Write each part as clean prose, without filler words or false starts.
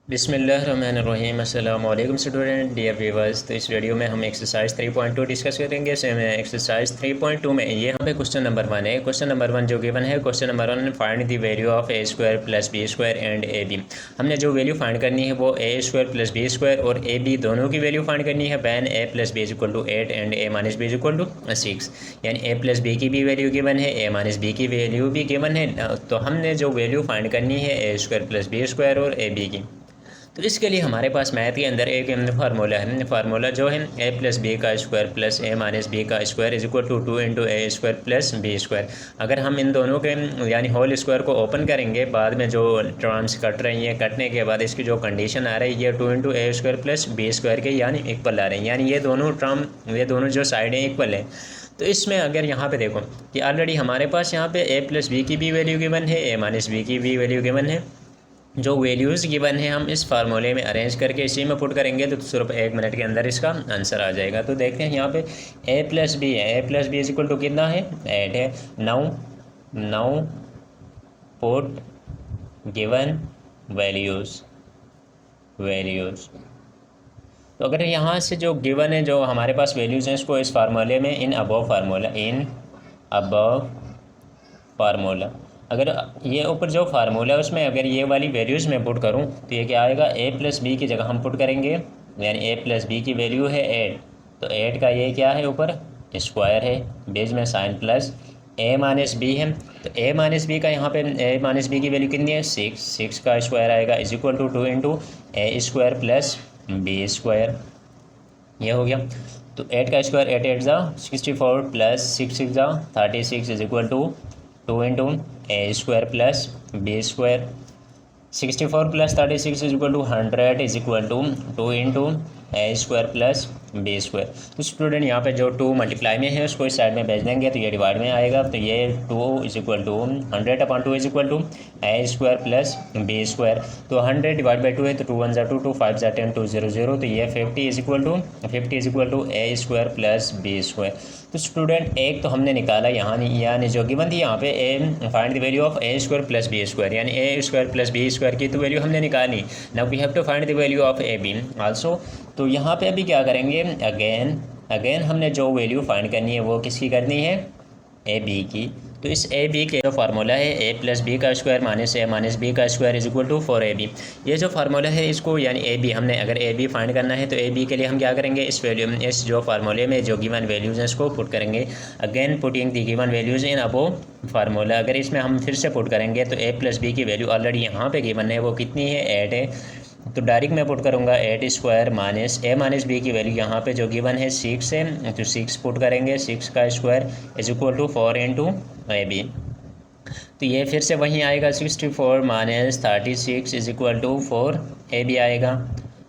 बिस्मिल्लाहिर्रहमानिर्रहीम। अस्सलाम वालेकुम स्टूडेंट, डियर व्यूवर्स। तो इस वीडियो में हम एक्सरसाइज 3.2 डिस्कस करेंगे। एक्सरसाइज 3.2 में ये यहाँ पे क्वेश्चन नंबर 1 है। क्वेश्चन नंबर 1 जो गिवन है, question number 1, find the value of A square plus B square and A B. हमने जो वैल्यू फाइंड करनी है वो A square plus B square और ए बी दोनों की वैल्यू फाइंड करनी है। When A plus B is equal to 8 and A minus B is equal to 6, यानी ए प्लस बी की भी वैल्यू गिवन है, ए माइनस बी की वैल्यू भी गिवन है। तो हमने जो वैल्यू फाइंड करनी है ए स्क्वायर प्लस बी स्क्वायर और ए बी की, तो इसके लिए हमारे पास मैथ के अंदर एक फार्मूला है। फार्मूला जो है ए प्लस बी का स्क्वायर प्लस ए माइनस बी का square is equal to 2 into A square plus B square. अगर हम इन दोनों के यानी होल स्क्वायर को ओपन करेंगे, बाद में जो टर्म्स कट रही हैं, कटने के बाद इसकी जो कंडीशन आ रही है ये 2 इंटू ए स्क्वायर प्लस बी स्क्वायर के यानी इक्वल आ रही है, यानी ये दोनों टर्म, ये दोनों जो साइडें इक्वल है। तो इसमें अगर यहाँ पे देखो कि ऑलरेडी हमारे पास यहाँ पे ए प्लस बी की भी वैल्यू गिवन है, ए माइनस बी की भी वैल्यू गिवन है। जो वैल्यूज़ गिवन है हम इस फार्मूले में अरेंज करके इसी में पुट करेंगे तो सिर्फ 1 मिनट के अंदर इसका आंसर आ जाएगा। तो देखते हैं यहाँ पे ए प्लस बी है, ए plus B is equal to कितना है, 8 है। Now put given values. तो अगर यहाँ से जो गिवन है, जो हमारे पास वैल्यूज़ हैं, इसको इस फार्मूले में इन अबव फार्मूला अगर ये ऊपर जो फार्मूला है उसमें अगर ये वाली वैल्यूज़ मैं पुट करूँ तो ये क्या आएगा, ए प्लस बी की जगह हम पुट करेंगे, यानी ए प्लस बी की वैल्यू है 8, तो 8 का ये क्या है, ऊपर स्क्वायर है, बेस में साइन प्लस ए माइनस बी है। तो ए माइनस बी का यहाँ पे ए माइनस बी की वैल्यू कितनी है, 6 का स्क्वायर आएगा is equal to 2 into A square plus B square. ये हो गया। तो 8 का स्क्वायर 8 8 जा 64 प्लस 6 6 जा 36 is equal to 2 into A square plus B square. 64 plus 36 is equal to 100 is equal to 2 into A square plus B square. तो student यहाँ पे जो 2 मल्टीप्लाई में है उसको इस साइड में भेज देंगे तो ये डिवाइड में आएगा। तो ये 2 is equal to 100 upon 2 is equal to A square plus B square. तो 100 डिवाइड बाई 2 है तो 2 1 2 2 5 10 2 0 0। तो ये 50 is equal to A square plus B square. तो स्टूडेंट एक तो हमने निकाला यहाँ, यानी जो गिवन थी यहाँ पे a find the value of A square plus B square, यानी a square plus B square की तो वैल्यू हमने निकाली। Now we have to find the value of a b also. तो यहाँ पे अभी क्या करेंगे, अगेन हमने जो वैल्यू फाइंड करनी है वो किसकी करनी है, ए बी की। तो इस ए बी के जो फार्मूला है ए प्लस बी का स्क्वायर माइनस ए माइनस बी का square is equal to 4 a b. ये जो फार्मूला है इसको, यानी ए बी, हमने अगर ए बी फाइंड करना है तो ए बी के लिए हम क्या करेंगे, इस जो फार्मूले में जो गिवन वैल्यूज़ हैं इसको पुट करेंगे। Again putting the given values in above formula. अगर इसमें हम फिर से पुट करेंगे तो ए प्लस बी की वैल्यू ऑलरेडी यहाँ पे गिवन है, वो कितनी है, 8 है। तो डायरेक्ट मैं पुट करूँगा 8 स्क्वायर माइनस ए माइनस बी की वैल्यू यहाँ पे जो गिवन है 6 है, तो 6 पुट करेंगे, 6 का square is equal to 4 into a b. तो ये फिर से वहीं आएगा, 64 minus 36 is equal to 4 a b आएगा।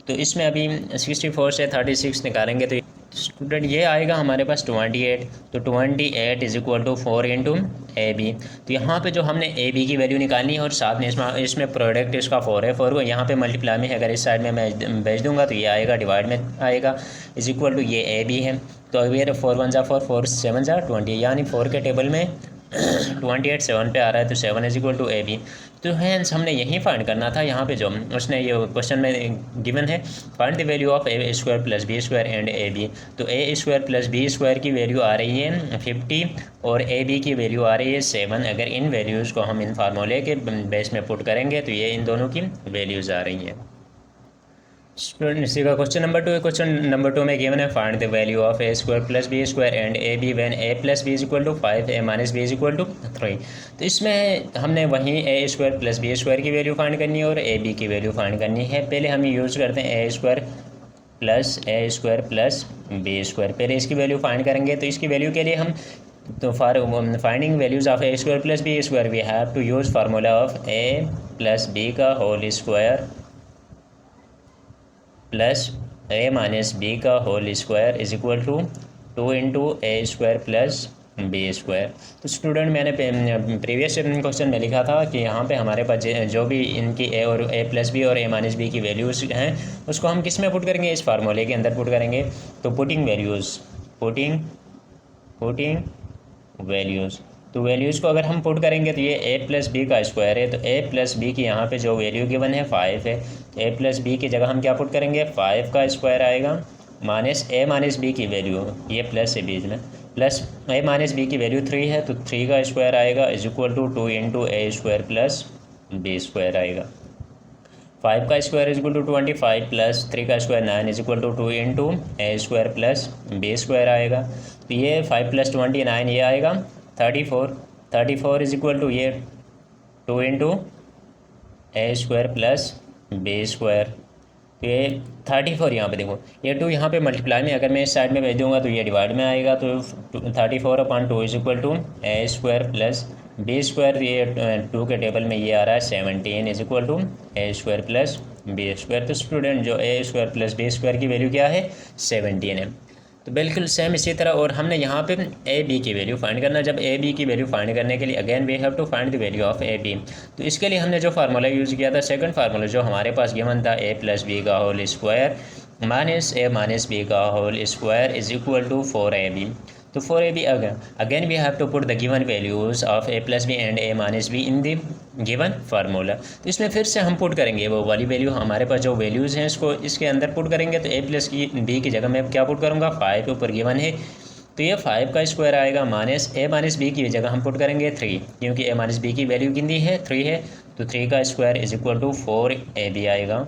तो इसमें अभी 64 से 36 निकालेंगे तो स्टूडेंट ये आएगा हमारे पास 28। तो 28 is equal to 4 into a b. तो यहाँ पे जो हमने ए बी की वैल्यू निकालनी है और साथ में इसमें प्रोडक्ट इसका 4 है, 4 को यहाँ पे मल्टीप्लाई में अगर इस साइड में मैं भेज दूंगा तो ये आएगा, डिवाइड में आएगा इज इक्वल टू ये ए बी है। तो अभी 4 1 जा 4 4 7 जा 20, यानी 4 के टेबल में 28 7 पे आ रहा है, तो 7 is equal to a b. तो हैंस हमने यही फाइंड करना था। यहाँ पे जो उसने ये क्वेश्चन में गिवन है, find the value of A square plus B square and A b. तो a square plus B square की वैल्यू आ रही है 50 और ए बी की वैल्यू आ रही है 7। अगर इन वैल्यूज़ को हम इन फार्मूले के बेस में पुट करेंगे तो ये इन दोनों की वैल्यूज़ आ रही हैं। स्टूडेंट इसी का क्वेश्चन नंबर 2 है। क्वेश्चन नंबर 2 में गिवन है, find the value of A square plus B square and A b when a plus B is equal to 5 a minus B is equal to 3। तो इसमें हमने वहीं a square plus B square की value find करनी है और ए b की value find करनी है। पहले हम यूज़ करते हैं a square plus B square. पहले इसकी वैल्यू फाइंड करेंगे। तो इसकी वैल्यू के लिए हम, तो for finding values of A square plus B square we have to use formula of a plus B का होल स्क्वायर प्लस ए माइनस बी का whole square is equal to 2 into A square plus B square. तो student मैंने previous question में लिखा था कि यहाँ पे हमारे पास जो भी इनकी ए और ए प्लस बी और ए माइनस बी की वैल्यूज़ हैं उसको हम किस में पुट करेंगे, इस फार्मूले के अंदर पुट करेंगे। तो पुटिंग वैल्यूज़ तो वैल्यूज़ को अगर हम पुट करेंगे तो ये ए प्लस बी का स्क्वायर है, तो ए प्लस बी की यहाँ पे जो वैल्यू गिवन है 5 है, तो ए प्लस बी की जगह हम क्या पुट करेंगे 5 का स्क्वायर आएगा माइनस ए माइनस बी की वैल्यू, ये प्लस है बीच में, प्लस ए माइनस बी की वैल्यू 3 है तो 3 का स्क्वायर आएगा is equal to 2 into A square plus B square आएगा। 5 का square is equal to 25 plus 3 का square 9 is equal to 2 into A square plus B square आएगा। तो ये 5 प्लस 29 ये आएगा 34 इज इक्वल टू ये 2 इंटू ए स्क्वायर प्लस बी स्क्वायर। तो ये 34 यहाँ पे देखो, ये 2 यहाँ पे मल्टीप्लाई में अगर मैं इस साइड में भेज दूँगा तो ये डिवाइड में आएगा, तो 34/2 is equal to A square plus B square, ये 2 के टेबल में ये आ रहा है 17 is equal to A square plus B square. तो स्टूडेंट जो a square plus B square की वैल्यू क्या है 17 है। तो बिल्कुल सेम इसी तरह, और हमने यहाँ पे ए बी की वैल्यू फाइंड करना। जब ए बी की वैल्यू फाइंड करने के लिए again we have to find the value of a b, तो इसके लिए हमने जो फार्मूला यूज़ किया था सेकंड फार्मूला जो हमारे पास गिवन था ए प्लस बी का होल स्क्वायर माइनस ए माइनस बी का whole square is equal to 4ab। तो 4ab again we have to put the given values of a plus b and A minus b in the given formula. तो इसमें फिर से हम put करेंगे वो वाली वैल्यू, हमारे पास जो वैल्यूज़ हैं इसको इसके अंदर पुट करेंगे। तो ए प्लस बी की जगह मैं क्या पुट करूँगा 5 ऊपर गिवन है, तो ये 5 का स्क्वायर आएगा माइनस ए माइनस बी की जगह हम पुट करेंगे 3, क्योंकि ए माइनस बी की वैल्यू कितनी है 3 है, तो 3 का square is equal to 4ab आएगा।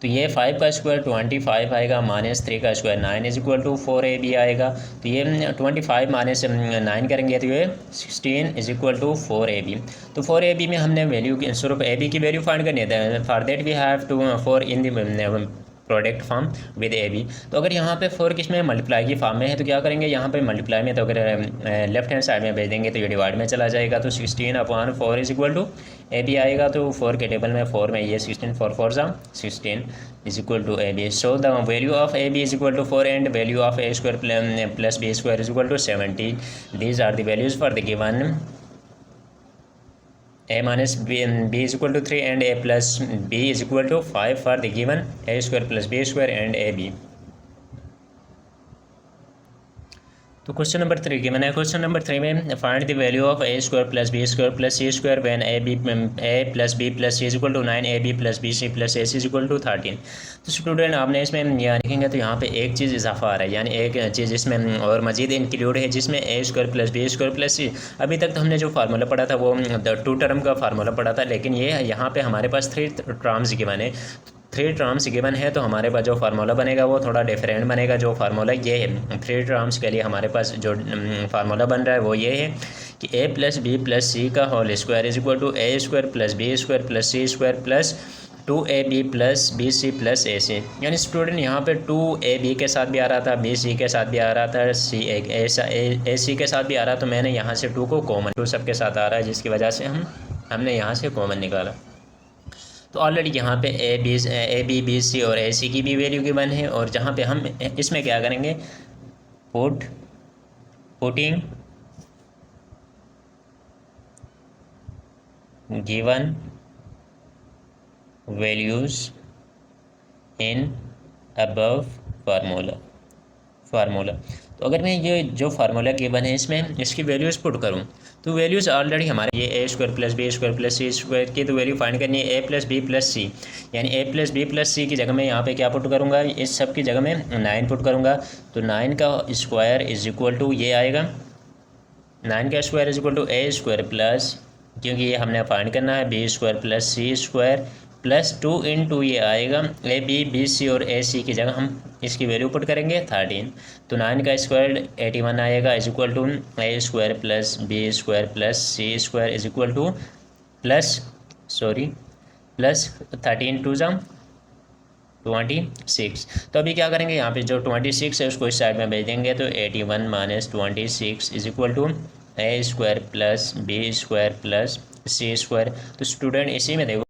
तो ये 5 का स्क्वायर 25 आएगा माइनस 3 का square 9 is equal to 4ab आएगा। तो ये 25 माइनस 9 करेंगे तो ये 16 इज इक्वल टू 4ab। तो 4ab में हमने वैल्यू सिर्फ ab की वैल्यू फाइंड करनी है, for that we have to 4 in the product form with a b. तो अगर यहाँ पे 4 किस में मल्टीप्लाई की फॉर्म में है तो क्या करेंगे यहाँ पे मल्टीप्लाई में, तो अगर लेफ्ट हैंड साइड में भेज देंगे तो ये डिवाइड में चला जाएगा, तो 16/4 is equal to a b आएगा। तो 4 के टेबल में 4 में ये 16 4 4 16 is equal to a b. So the value of a b is equal to 4 and value of A square plus B square is equal to 70। These are the values for the given a minus b is equal to 3 and a plus b is equal to 5 for the given a square plus b square and ab। तो question number 3 given है। Question number 3 में find the value of A square plus B square plus c square when a plus b plus c is equal to 9 a b plus b c plus a c is equal to 13। तो student आपने इसमें यहाँ लिखेंगे तो यहाँ पे एक चीज़ इजाफा आ रहा है, यानी एक चीज़ इसमें और मजीद इंक्लूड है जिसमें a square plus B square plus c. अभी तक तो हमने जो फार्मूला पढ़ा था वो 2 टर्म का फार्मूला पढ़ा था, लेकिन ये यहाँ पे हमारे पास 3 टर्म्स गिवन है। 3 टर्म्स गिवन है तो हमारे पास जो फार्मूला बनेगा वो थोड़ा डिफरेंट बनेगा। जो फार्मूला ये है 3 टर्म्स के लिए हमारे पास जो फार्मूला बन रहा है वो ये है कि a plus b plus c का whole square is equal to A square plus B square plus c square plus 2ab plus b c plus a c. यानी स्टूडेंट यहाँ पे 2ab के साथ भी आ रहा था, बी सी के साथ भी आ रहा था, ए सी के साथ भी आ रहा, तो मैंने यहाँ से 2 को कॉमन, 2 सब के साथ आ रहा है जिसकी वजह से हमने यहाँ से कॉमन निकाला। तो ऑलरेडी यहाँ पे ए बी सी और ए सी की भी वैल्यू गिवन है, और जहाँ पे हम इसमें क्या करेंगे putting given values in above formula. तो अगर मैं ये जो फार्मूला गिवन है इसमें इसकी वैल्यूज़ पुट करूँ तो वैल्यूज़ ऑलरेडी हमारे ये a square plus B square plus c square की तो वैल्यू फाइंड करनी है ए प्लस बी प्लस सी, यानी a plus b plus c की जगह में यहाँ पे क्या पुट करूँगा, इस सब की जगह में 9 पुट करूँगा। तो 9 का स्क्वायर इज इक्वल टू ये आएगा, 9 का square is equal to A square plus, क्योंकि ये हमने फाइंड करना है b square plus c square plus 2 into ये आएगा ए बी सी और ए सी की जगह हम इसकी वैल्यू पुट करेंगे 13। तो 9 का स्क्वायर 81 आएगा is equal to A square plus B square plus c square is equal to plus 13 2 26। तो अभी क्या करेंगे यहाँ पे जो 26 है उसको इस साइड में भेज देंगे, तो 81 minus 26 is equal to A square plus B square plus c square. तो स्टूडेंट इसी में देखो